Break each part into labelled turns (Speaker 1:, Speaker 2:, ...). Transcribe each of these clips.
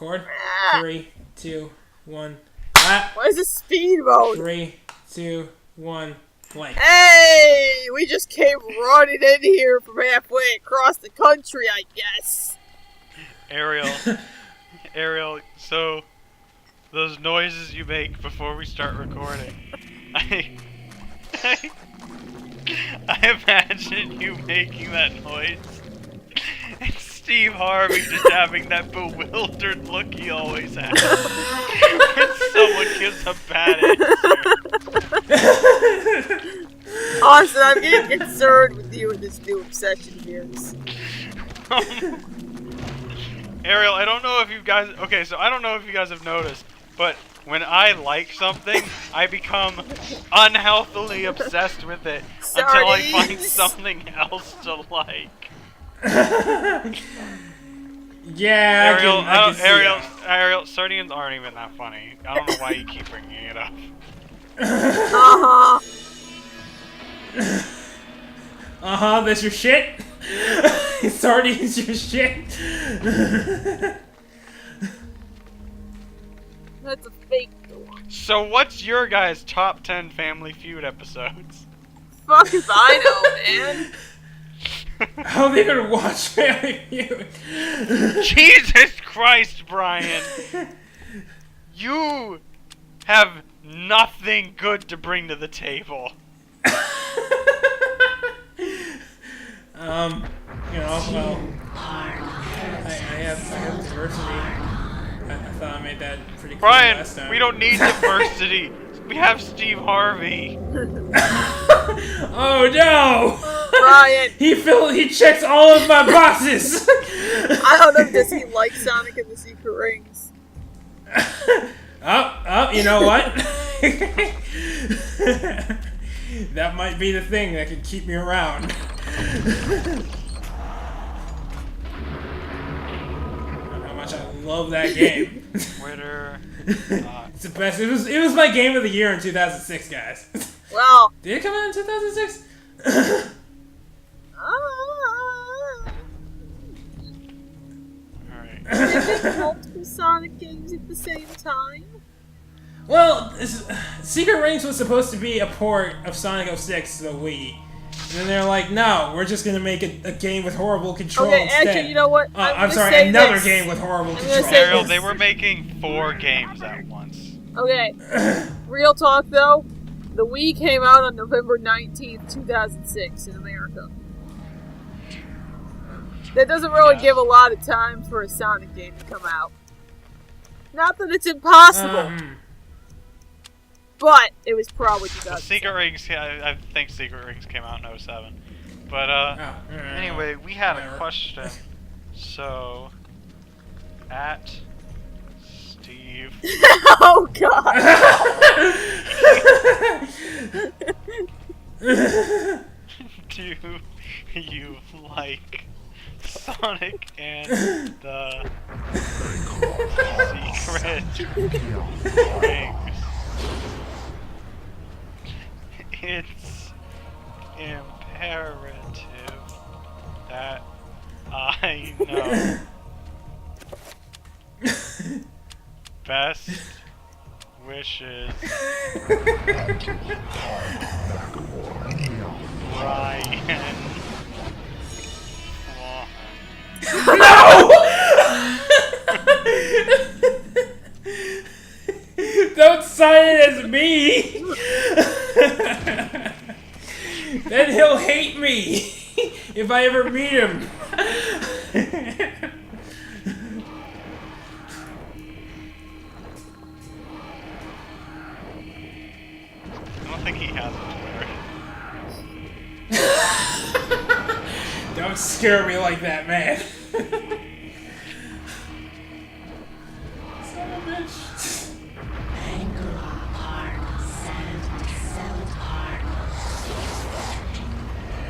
Speaker 1: Record. 3, 2, 1. Ah.
Speaker 2: What is this speed mode?
Speaker 1: 3, 2, 1. Blank.
Speaker 2: Hey! We just came running in here from halfway across the country, I guess.
Speaker 3: Ariel, so those noises you make before we start recording, I imagine you making that noise and Steve Harvey just having that bewildered look he always has when someone gives a bad answer.
Speaker 2: Austin, I'm getting concerned with you and this new obsession here.
Speaker 3: Ariel, I don't know if you guys... Okay, so I don't know if you guys have noticed, but when I like something, I become unhealthily obsessed with it until I find something else to like.
Speaker 1: Yeah,
Speaker 3: Ariel, sardines aren't even that funny. I don't know why you keep bringing it up.
Speaker 2: Uh-huh.
Speaker 1: Uh-huh, that's your shit? Sardines your shit?
Speaker 2: That's a fake one.
Speaker 3: So what's your guys' top 10 Family Feud episodes?
Speaker 2: Fuck if I know, man.
Speaker 1: I don't even watch Family Feud.
Speaker 3: Jesus Christ, Brian! You have nothing good to bring to the table.
Speaker 1: You know, well, I have diversity. I thought I made that pretty clear last time.
Speaker 3: Brian, we don't need diversity. We have Steve Harvey.
Speaker 1: Oh no!
Speaker 2: Brian!
Speaker 1: He checks all of my boxes!
Speaker 2: I don't know, does he like Sonic and the Secret Rings?
Speaker 1: Oh, you know what? That might be the thing that could keep me around. How much I love that game.
Speaker 3: Twitter.
Speaker 1: It's the best. It was my game of the year in 2006, guys.
Speaker 2: Well.
Speaker 1: Did it come out in 2006?
Speaker 3: Alright.
Speaker 2: Did they multiple Sonic games at the same time?
Speaker 1: Well, Secret Rings was supposed to be a port of Sonic 06 to the Wii. And then they're like, no, we're just going to make a game with horrible control instead.
Speaker 2: Actually, you know what?
Speaker 1: I'm sorry, another game with horrible control.
Speaker 3: Ariel, they were making 4 games at once.
Speaker 2: Okay, real talk though, the Wii came out on November 19th, 2006 in America. That doesn't really give a lot of time for a Sonic game to come out. Not that it's impossible. But it was probably 2007.
Speaker 3: Secret Rings, I think Secret Rings came out in 07. But, anyway, we had a question. So, at Steve...
Speaker 2: Oh, God!
Speaker 3: Do you like Sonic and the Secret Rings? It's imperative that I know. Best wishes, Ryan.
Speaker 1: No! Don't sign it as me! Then he'll hate me if I ever meet him.
Speaker 3: I don't think he has a Twitter.
Speaker 1: Don't scare me like that, man. Son of a bitch.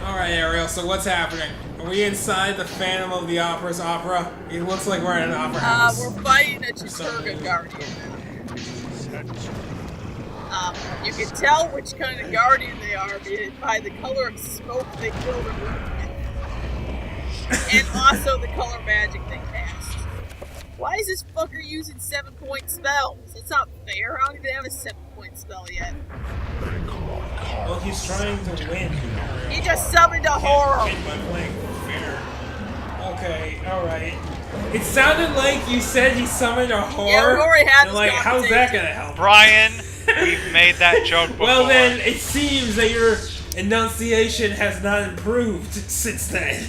Speaker 1: Alright, Ariel, so what's happening? Are we inside the Phantom of the Opera's opera? It looks like we're in an opera house.
Speaker 2: We're fighting a Chiturga Guardian. You can tell which kind of Guardian they are by the color of smoke they kill them with. And also the color magic they cast. Why is this fucker using 7-point spells? It's not fair. I don't even have a 7-point spell yet.
Speaker 1: Well, he's trying to win.
Speaker 2: He just summoned a horror.
Speaker 1: Can't win by playing fair. Okay, alright. It sounded like you said he summoned a horror.
Speaker 2: Yeah, we already had this
Speaker 1: like, how's that gonna help?
Speaker 3: Brian, we've made that joke before.
Speaker 1: Well then, it seems that your enunciation has not improved since then.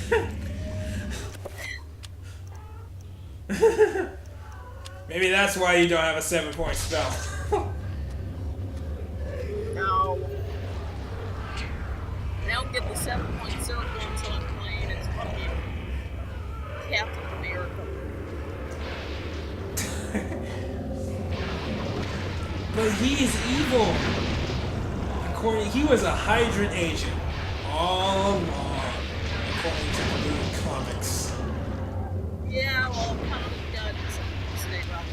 Speaker 1: Maybe that's why you don't have a 7-point spell.
Speaker 2: No. I don't get the 7-point circle until I'm playing as fucking Captain America.
Speaker 1: But he is evil. He was a Hydrant agent all along, according to the movie comics.
Speaker 2: Yeah, well, comic got something to say about it.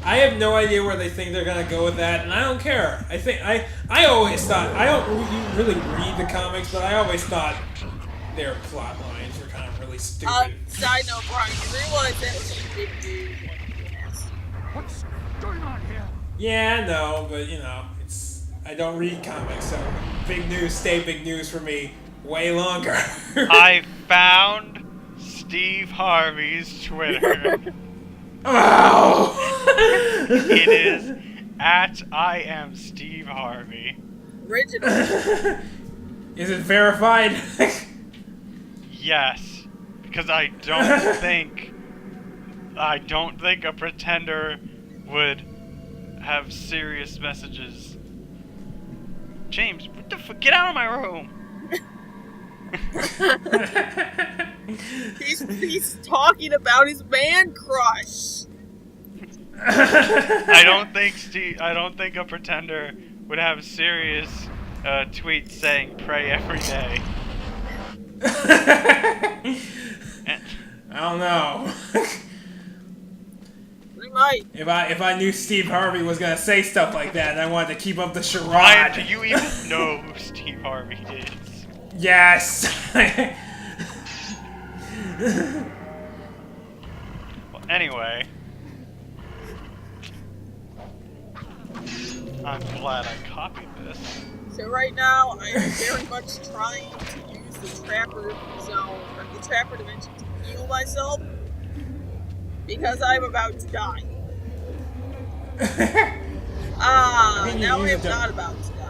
Speaker 1: I have no idea where they think they're gonna go with that, and I don't care. I always thought, I don't really read the comics, but I always thought their plot lines were kind of really stupid.
Speaker 2: Side note, Brian, you realize that was a big news when you asked.
Speaker 4: What's going on here?
Speaker 1: Yeah, I know, but you know, I don't read comics, so big news stay big news for me way longer.
Speaker 3: I found Steve Harvey's Twitter.
Speaker 1: Oh!
Speaker 3: It is at I am Steve Harvey.
Speaker 2: Original.
Speaker 1: Is it verified?
Speaker 3: Yes, because I don't think a pretender would have serious messages. James, what the fuck? Get out of my room!
Speaker 2: He's talking about his man crush.
Speaker 3: I don't think a pretender would have serious tweets saying pray every day.
Speaker 1: I don't know.
Speaker 2: We might.
Speaker 1: If I knew Steve Harvey was gonna say stuff like that, and I wanted to keep up the charade.
Speaker 3: Ryan, do you even know who Steve Harvey is?
Speaker 1: Yes.
Speaker 3: Well, anyway, I'm glad I copied this.
Speaker 2: So right now, I am very much trying to use the Trapper Zone, or the Trapper Dimension to heal myself, because I'm about to die. Now I am not about to die.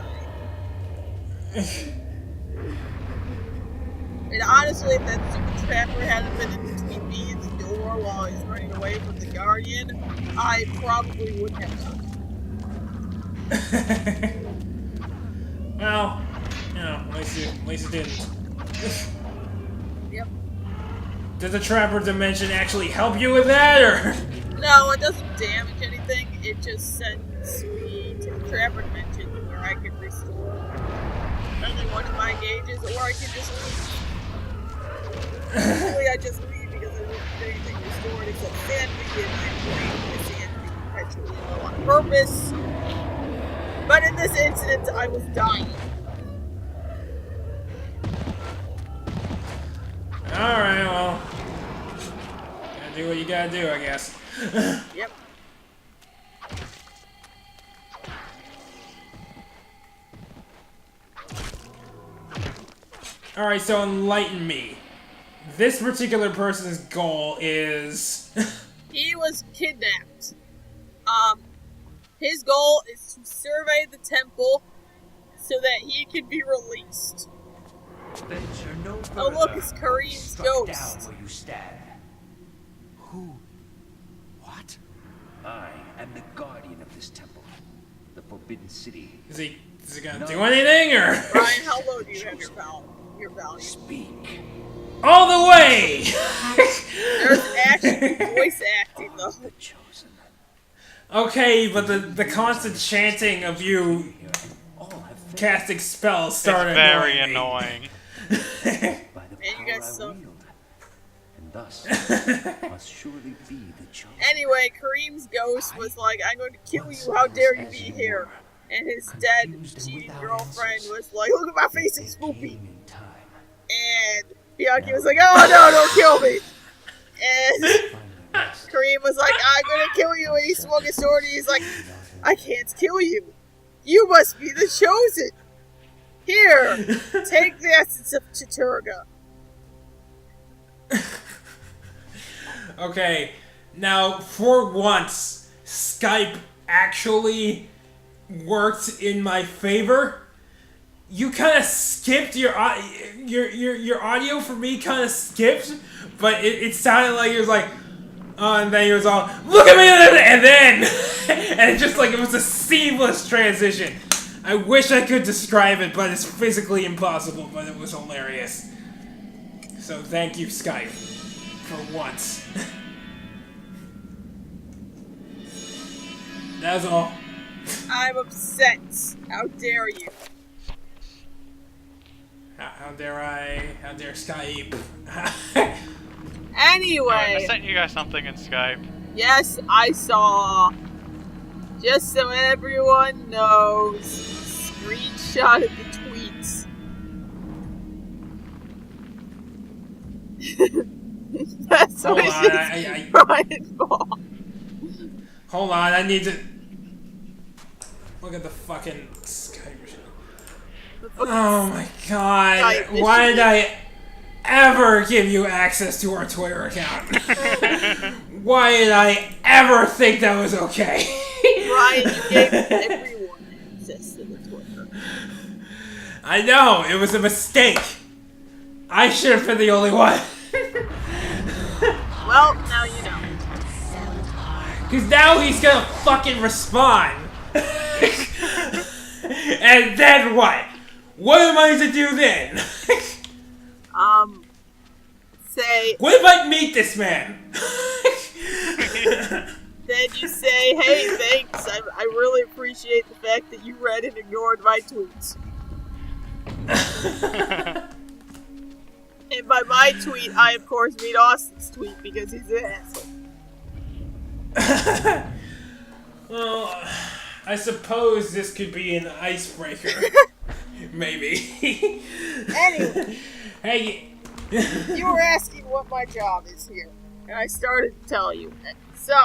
Speaker 2: And honestly, if that stupid Trapper hadn't been in between me and the door while I was running away from the Guardian, I probably would have died.
Speaker 1: Well, you know, at least it didn't.
Speaker 2: Yep.
Speaker 1: Does the Trapper Dimension actually help you with that, or?
Speaker 2: No, it doesn't damage anything. It just sends me to the Trapper Dimension where I can restore only one of my gauges, or I can just leave. Usually I just leave because I don't get anything restored except sanity, and I'm draining my sanity perpetually low on purpose. But in this instance, I was dying.
Speaker 1: Alright, well. Gotta do what you gotta do, I guess.
Speaker 2: Yep.
Speaker 1: Alright, so enlighten me. This particular person's goal is...
Speaker 2: He was kidnapped. His goal is to survey the temple so that he can be released.
Speaker 4: Venture no
Speaker 2: Oh look,
Speaker 4: further.
Speaker 2: it's Kareem's
Speaker 4: Struck
Speaker 2: ghost.
Speaker 4: down where you stand. Who? What? I am the guardian of this temple, the Forbidden City.
Speaker 1: Is he gonna do anything, or...?
Speaker 2: Ryan, how low do you have your value?
Speaker 4: Speak.
Speaker 1: All the way!
Speaker 2: There's actually voice acting though.
Speaker 4: The chosen.
Speaker 1: Okay, but the constant chanting of you
Speaker 4: All have failed
Speaker 1: casting spells
Speaker 3: It's
Speaker 1: started
Speaker 3: very
Speaker 1: annoying me.
Speaker 3: annoying.
Speaker 4: by the
Speaker 2: Man, you
Speaker 4: power
Speaker 2: guys
Speaker 4: I
Speaker 2: suck.
Speaker 4: wield, and thus must surely be the chosen.
Speaker 2: Anyway, Kareem's ghost was like, I'm going to kill you, how dare you be here? And his dead, cheating girlfriend was like, look at my face, it's spoopy.
Speaker 4: In time.
Speaker 2: And Bianchi was like, oh no, don't kill me. And Kareem was like, I'm gonna kill you. And he swung his sword and he's like, I can't kill you. You must be the chosen. Here, take the essence of Chaturga.
Speaker 1: Okay, now for once, Skype actually worked in my favor. You kind of skipped your audio for me. Kind of skipped, but it sounded like it was like, and then he was all, look at me, and then, and it just like it was a seamless transition. I wish I could describe it, but it's physically impossible. But it was hilarious. So thank you, Skype, for once. That's all.
Speaker 2: I'm upset. How dare you?
Speaker 1: How dare I? How dare Skype?
Speaker 2: Anyway.
Speaker 3: I sent you guys something in Skype.
Speaker 2: Yes, I saw. Just so everyone knows, screenshot of the tweets. That's
Speaker 1: Hold
Speaker 2: what
Speaker 1: on,
Speaker 2: Brian Ball.
Speaker 1: Hold on, I need to look at the fucking Skype machine. Oh my god! Why did I ever give you access to our Twitter account? Why did I ever think that was okay?
Speaker 2: Brian, you gave everyone access to the Twitter.
Speaker 1: I know, it was a mistake. I should have been the only one.
Speaker 2: Well, now you know.
Speaker 1: Cause now he's gonna fucking respond. And then what? What am I to do then?
Speaker 2: Say...
Speaker 1: What if I meet this man?
Speaker 2: Then you say, hey, thanks, I really appreciate the fact that you read and ignored my tweets. And by my tweet, I of course mean Austin's tweet because he's an asshole.
Speaker 1: Well, I suppose this could be an icebreaker. Maybe.
Speaker 2: Anyway.
Speaker 1: Hey.
Speaker 2: You were asking what my job is here. And I started to tell you. So,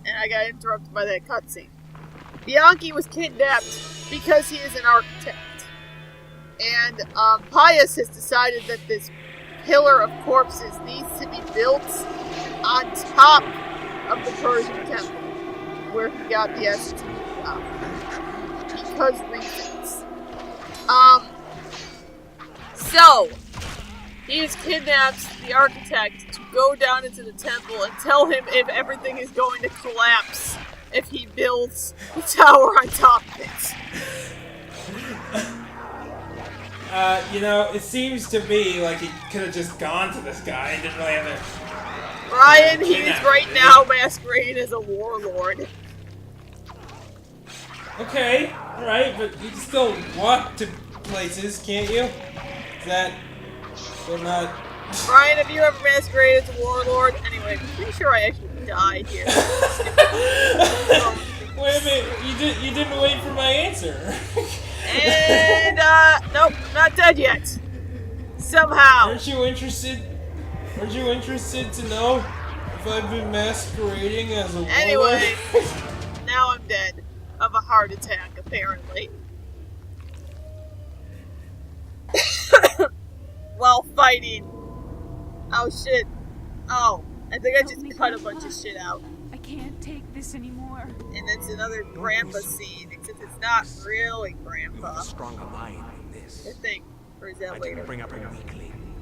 Speaker 2: and I got interrupted by that cutscene. Bianchi was kidnapped because he is an architect. And Pius has decided that this pillar of corpses needs to be built on top of the Persian temple, where he got the essence of the job. Because reasons. So, he has kidnapped the architect to go down into the temple and tell him if everything is going to collapse if he builds the tower on top of it.
Speaker 1: You know, it seems to me like he could have just gone to this guy and didn't really have to...
Speaker 2: Brian, he is right now masquerading as a warlord.
Speaker 1: Okay, alright, but you can still walk to places, can't you? Is that... still not...
Speaker 2: Brian, have you ever masqueraded as a warlord? Anyway, I'm pretty sure I actually died here.
Speaker 1: Wait a minute, you didn't wait for my answer.
Speaker 2: And, nope, not dead yet. Somehow.
Speaker 1: Aren't you interested to know if I've been masquerading as a warlord?
Speaker 2: Anyway, now I'm dead. Of a heart attack, apparently. While fighting. Oh, shit. Oh, I think I just cut a bunch of shit out.
Speaker 5: I can't take this anymore.
Speaker 2: And it's another grandpa scene, except it's not really grandpa.
Speaker 6: A stronger mind than this.
Speaker 2: I think. Or is that
Speaker 6: I
Speaker 2: later?
Speaker 6: didn't bring up a weakling,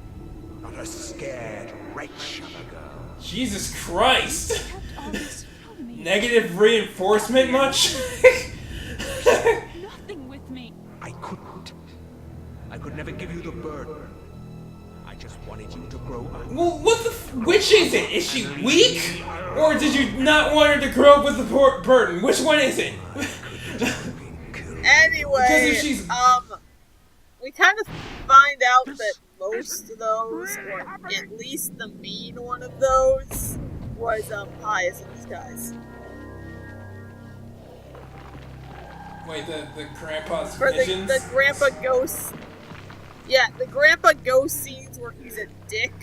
Speaker 6: not a scared wretch of a girl.
Speaker 1: Jesus Christ!
Speaker 5: You kept all this from me.
Speaker 1: Negative reinforcement much?
Speaker 5: Nothing with me.
Speaker 6: I couldn't. I could never give you the burden. I just wanted you to grow up.
Speaker 1: Well, which is it? Is she weak? Or did you not want her to grow up with the burden? Which one is it?
Speaker 2: Anyway,
Speaker 1: she's...
Speaker 2: we kind of find out that most of those, or at least the mean one of those, was Pius in disguise.
Speaker 1: Wait, the grandpa's
Speaker 2: For
Speaker 1: visions?
Speaker 2: the grandpa ghost Yeah, the grandpa ghost scenes where he's a dick,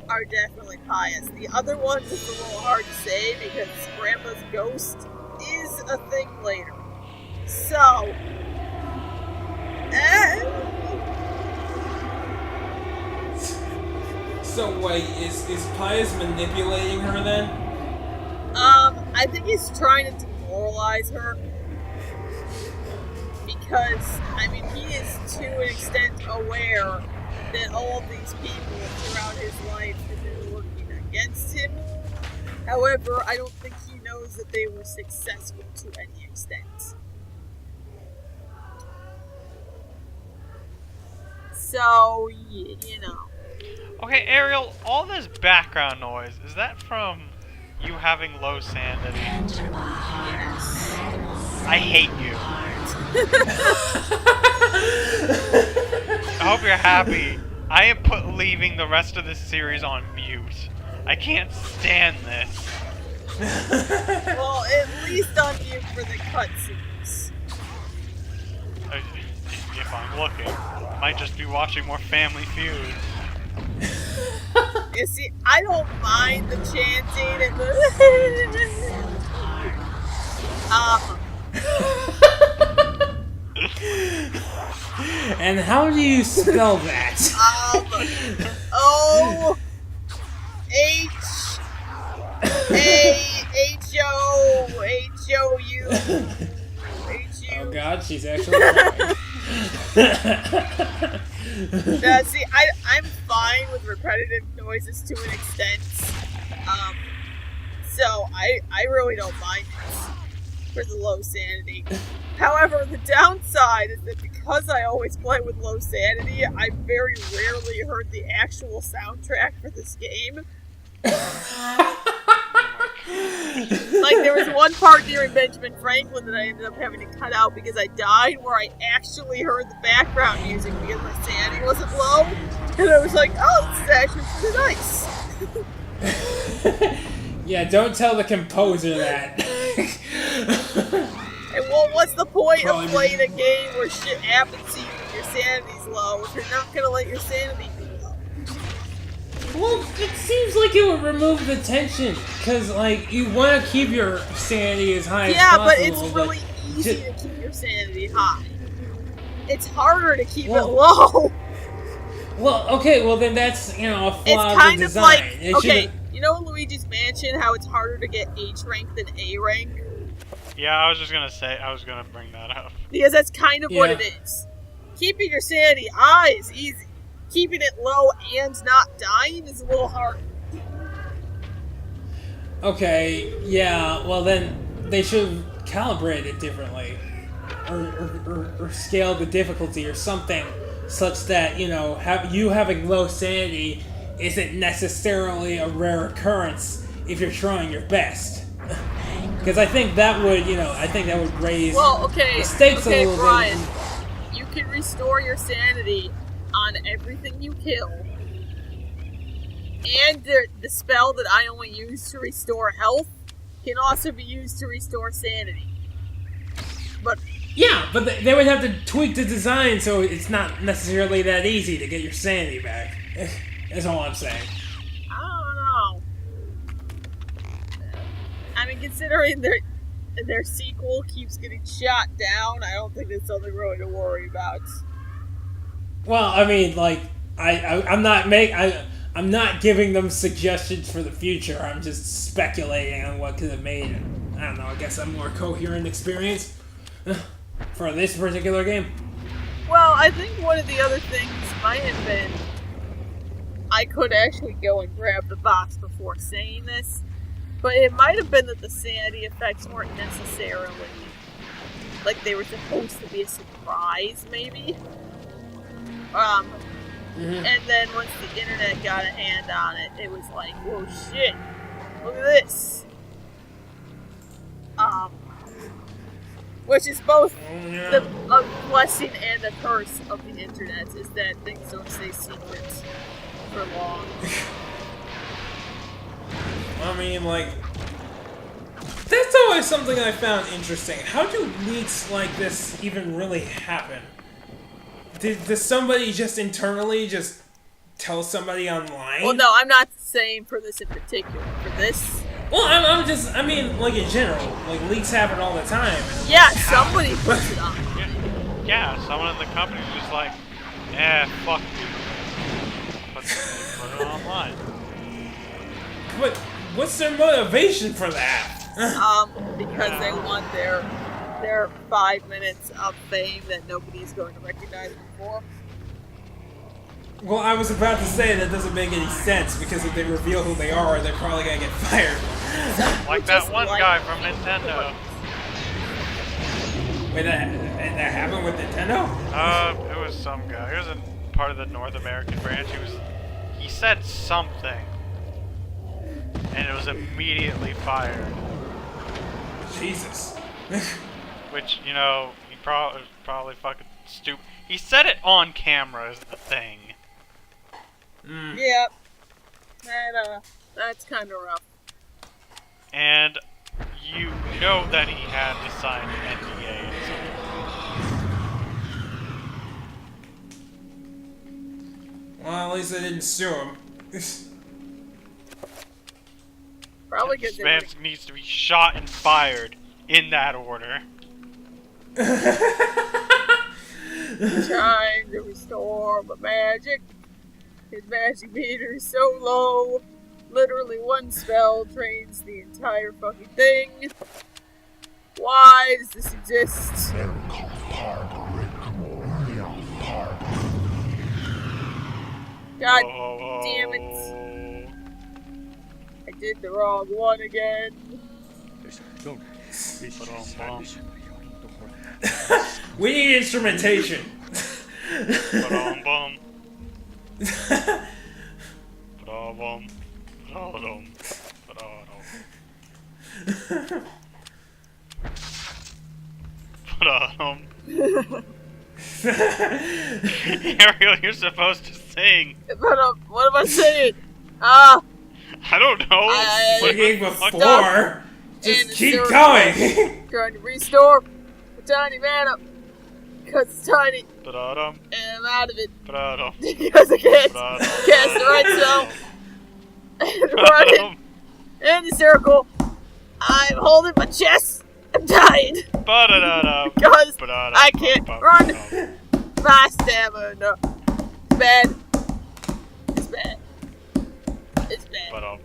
Speaker 2: are definitely pious. The other ones it's a little hard to say because grandpa's ghost is a thing later. So,
Speaker 1: So wait, is Pius manipulating her then?
Speaker 2: I think he's trying to demoralize her. Because, I mean, he is to an extent aware that all of these people throughout his life have been working against him. However, I don't think he knows that they were successful to any extent. So, you know.
Speaker 3: Okay, Ariel, all this background noise, is that from you having low sanity? I hate you. I hope you're happy. I am leaving the rest of this series on mute. I can't stand this.
Speaker 2: Well, at least on mute for the cutscenes.
Speaker 3: If I'm looking, I might just be watching more Family Feud.
Speaker 2: You see, I don't mind the chanting and the
Speaker 1: And how do you spell that?
Speaker 2: O-H-A-H-O-H-O-U.
Speaker 1: Oh god, she's actually fine.
Speaker 2: See, I'm fine with repetitive noises to an extent. So I really don't mind it for the low sanity. However, the downside is that because I always play with low sanity, I very rarely heard the actual soundtrack for this game. Like, there was one part during Benjamin Franklin that I ended up having to cut out because I died, where I actually heard the background music because my sanity wasn't low. And I was like, oh, this is actually pretty nice.
Speaker 1: Yeah, don't tell the composer that.
Speaker 2: And well, what's the point of playing a game where shit happens to you when your sanity's low if you're not gonna let your sanity be low?
Speaker 1: Well, it seems like it would remove the tension, because, like, you want to keep your sanity as high as possible.
Speaker 2: Yeah, but it's really easy to keep your sanity high. It's harder to keep it low.
Speaker 1: Well, okay, well then that's, you know, a flaw
Speaker 2: It's
Speaker 1: of
Speaker 2: kind
Speaker 1: the
Speaker 2: of
Speaker 1: design.
Speaker 2: like, okay, you know in Luigi's Mansion how it's harder to get H rank than A rank?
Speaker 3: Yeah, I was gonna bring that up.
Speaker 2: Because that's kind of what it is. Keeping your sanity high is easy. Keeping it low and not dying is a little hard.
Speaker 1: Okay, yeah, well then they should calibrate it differently. Or scale the difficulty or something such that, you know, having low sanity isn't necessarily a rare occurrence if you're trying your best. Because I think that would, you know, raise the stakes a little
Speaker 2: Brian,
Speaker 1: bit.
Speaker 2: You can restore your sanity on everything you kill. And the spell that I only use to restore health can also be used to restore sanity. But
Speaker 1: yeah, but they would have to tweak the design so it's not necessarily that easy to get your sanity back. That's all I'm saying.
Speaker 2: I don't know. I mean, considering their sequel keeps getting shot down, I don't think it's something really to worry about.
Speaker 1: Well, I mean, like, I'm not giving them suggestions for the future. I'm just speculating on what could have made it. I don't know. I guess a more coherent experience for this particular game.
Speaker 2: Well, I think one of the other things might have been I could actually go and grab the box before saying this, but it might have been that the sanity effects weren't necessarily like they were supposed to be a surprise, maybe. And then once the internet got a hand on it, it was like, whoa, shit, look at this. Which is both a blessing and a curse of the internet, is that things don't stay secret for long.
Speaker 1: I mean, like, that's always something I found interesting. How do leaks like this even really happen? does somebody just internally just tell somebody online?
Speaker 2: Well, no, I'm not saying for this in particular. For this,
Speaker 1: Well, I mean, like in general, like leaks happen all the time.
Speaker 2: yeah, somebody puts it on.
Speaker 3: Yeah, someone in the company's just like, fuck you. Put it online.
Speaker 1: But what's their motivation for that?
Speaker 2: Because they want their 5 minutes of fame that nobody's going to recognize them for.
Speaker 1: Well, I was about to say that doesn't make any sense because if they reveal who they are, they're probably gonna get fired.
Speaker 3: Like that one guy from Nintendo.
Speaker 1: Wait, that happened with Nintendo?
Speaker 3: It was some guy. He was in part of the North American branch. He said something, and it was immediately fired.
Speaker 1: Jesus.
Speaker 3: Which, you know, he probably fucking stupid. He said it on camera is the thing.
Speaker 2: Yep. That's kind of rough.
Speaker 3: And you know that he had to sign an NDA at some point.
Speaker 1: Well, at least I didn't sue him.
Speaker 2: Probably because
Speaker 3: This man needs to be shot and fired in that order.
Speaker 2: trying to restore my magic. His magic meter is so low. Literally one spell drains the entire fucking thing. Why does this exist? God damn it. I did the wrong one again.
Speaker 1: We need instrumentation.
Speaker 3: Ba-dum-bum. Ba-dum-bum. Ba-dum. Ba-dum. Ba-dum. Ariel, you're supposed to sing.
Speaker 2: But what am I saying?
Speaker 3: I don't know.
Speaker 1: Singing
Speaker 3: What the fuck?
Speaker 1: before. Just
Speaker 2: And
Speaker 1: keep
Speaker 2: it's
Speaker 1: going.
Speaker 2: trying to restore the tiny mana. Because it's tiny.
Speaker 3: Ba-da-dum.
Speaker 2: And I'm out of it.
Speaker 3: Ba-da-dum.
Speaker 2: Because I can't
Speaker 3: Ba-da-dum.
Speaker 2: cast the right spell. And run it in a circle. I'm holding my chest. I'm dying.
Speaker 3: Ba-da-da-dum.
Speaker 2: Because
Speaker 3: Ba-da-dum.
Speaker 2: I can't run. My stamina. It's bad. It's bad. It's bad.
Speaker 3: Ba-dum.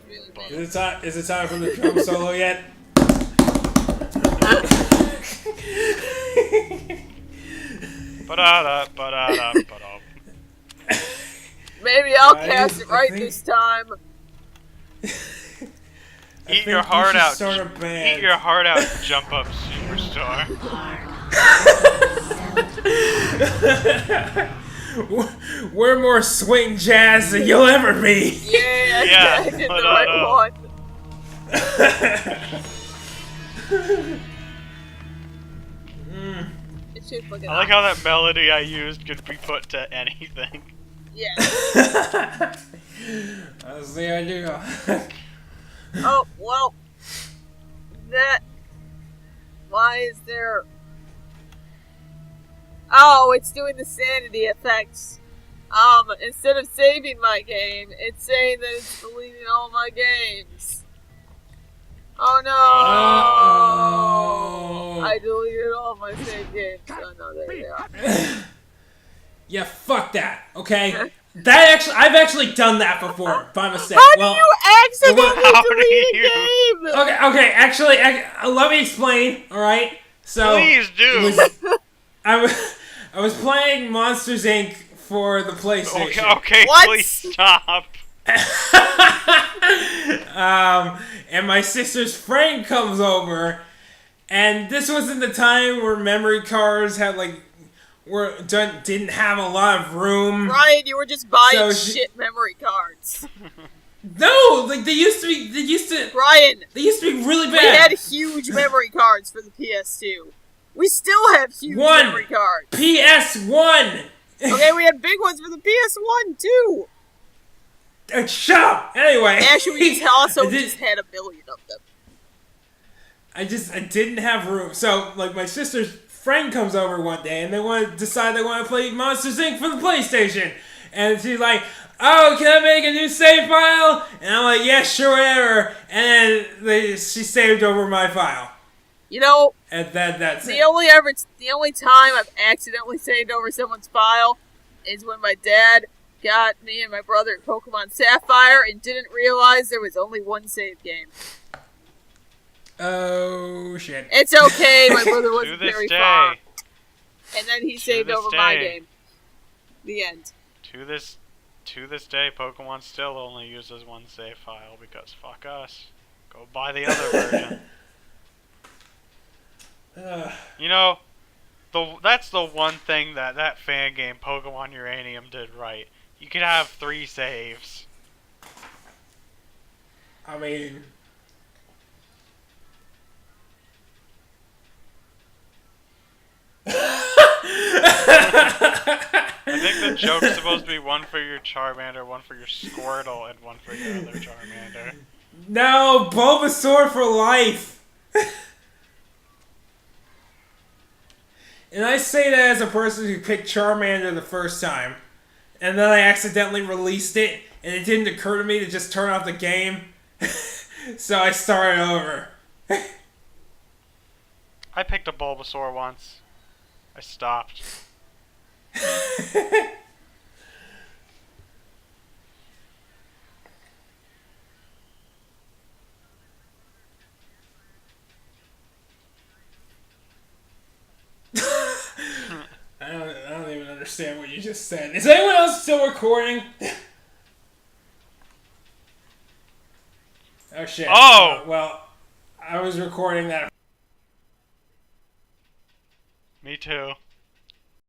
Speaker 2: It's really bad.
Speaker 1: Is it time for the drum solo yet?
Speaker 3: Ba-da-da. Ba-da-da. Ba-dum.
Speaker 2: Maybe I'll
Speaker 1: Guys,
Speaker 2: cast it
Speaker 1: I
Speaker 2: right
Speaker 1: think-
Speaker 2: this time.
Speaker 3: Eat your heart out.
Speaker 1: Start a band.
Speaker 3: Eat your heart out, jump up superstar.
Speaker 1: We're more swing jazz than you'll ever be.
Speaker 2: Yeah,
Speaker 3: Yeah,
Speaker 2: I did the
Speaker 3: but,
Speaker 2: right one. It's just fucking
Speaker 3: I like how that melody I used could be put to anything.
Speaker 2: Yeah.
Speaker 1: That's the idea.
Speaker 2: Oh, well. Why is there... Oh, it's doing the sanity effects. Instead of saving my game, it's saying that it's deleting all my games. Oh no!
Speaker 1: Uh-oh.
Speaker 2: I deleted all my save games. Oh no, there they are.
Speaker 1: Yeah, fuck that. Okay, I've actually done that before by mistake.
Speaker 2: How
Speaker 1: well,
Speaker 2: do you accidentally
Speaker 3: How do
Speaker 2: delete
Speaker 3: you-
Speaker 2: a game?
Speaker 1: okay. Actually, let me explain. All right. So
Speaker 3: Please do.
Speaker 1: I was playing Monsters Inc. for the PlayStation.
Speaker 3: Okay,
Speaker 2: What?
Speaker 3: please stop.
Speaker 1: And my sister's friend comes over, and this was in the time where memory cards had didn't have a lot of room.
Speaker 2: Ryan, you were just buying
Speaker 1: So
Speaker 2: shit memory cards.
Speaker 1: No, like they used to be
Speaker 2: Ryan,
Speaker 1: really
Speaker 2: we
Speaker 1: bad.
Speaker 2: had huge memory cards for the PS2. We still have huge
Speaker 1: One.
Speaker 2: memory cards.
Speaker 1: PS1.
Speaker 2: Okay, we had big ones for the PS1 too.
Speaker 1: Shut up. Anyway,
Speaker 2: Actually, we just also
Speaker 1: I did-
Speaker 2: just had a billion of them.
Speaker 1: I didn't have room. So, like, my sister's friend comes over one day and they want to decide they want to play Monsters Inc. for the PlayStation. And she's like, oh, can I make a new save file? And I'm like, yeah, sure, whatever. And then she saved over my file.
Speaker 2: You know,
Speaker 1: And that's
Speaker 2: the
Speaker 1: it.
Speaker 2: only time I've accidentally saved over someone's file is when my dad got me and my brother Pokemon Sapphire and didn't realize there was only one save game.
Speaker 1: Oh, shit.
Speaker 2: It's okay, my brother
Speaker 3: To
Speaker 2: wasn't
Speaker 3: this
Speaker 2: very
Speaker 3: day,
Speaker 2: far. And then he saved
Speaker 3: this
Speaker 2: over my
Speaker 3: day.
Speaker 2: game. The end.
Speaker 3: to this day, Pokemon still only uses one save file because fuck us. Go buy the other version. You know, that's the one thing that fan game Pokemon Uranium did right. You could have 3 saves.
Speaker 1: I mean...
Speaker 3: I think the joke's supposed to be one for your Charmander, one for your Squirtle, and one for your other Charmander.
Speaker 1: No, Bulbasaur for life! And I say that as a person who picked Charmander the first time. And then I accidentally released it, and it didn't occur to me to just turn off the game. So I started over.
Speaker 3: I picked a Bulbasaur once. I stopped.
Speaker 1: I don't even understand what you just said. Is anyone else still recording? Oh shit.
Speaker 3: Oh!
Speaker 1: Well, I was recording that.
Speaker 3: Me too.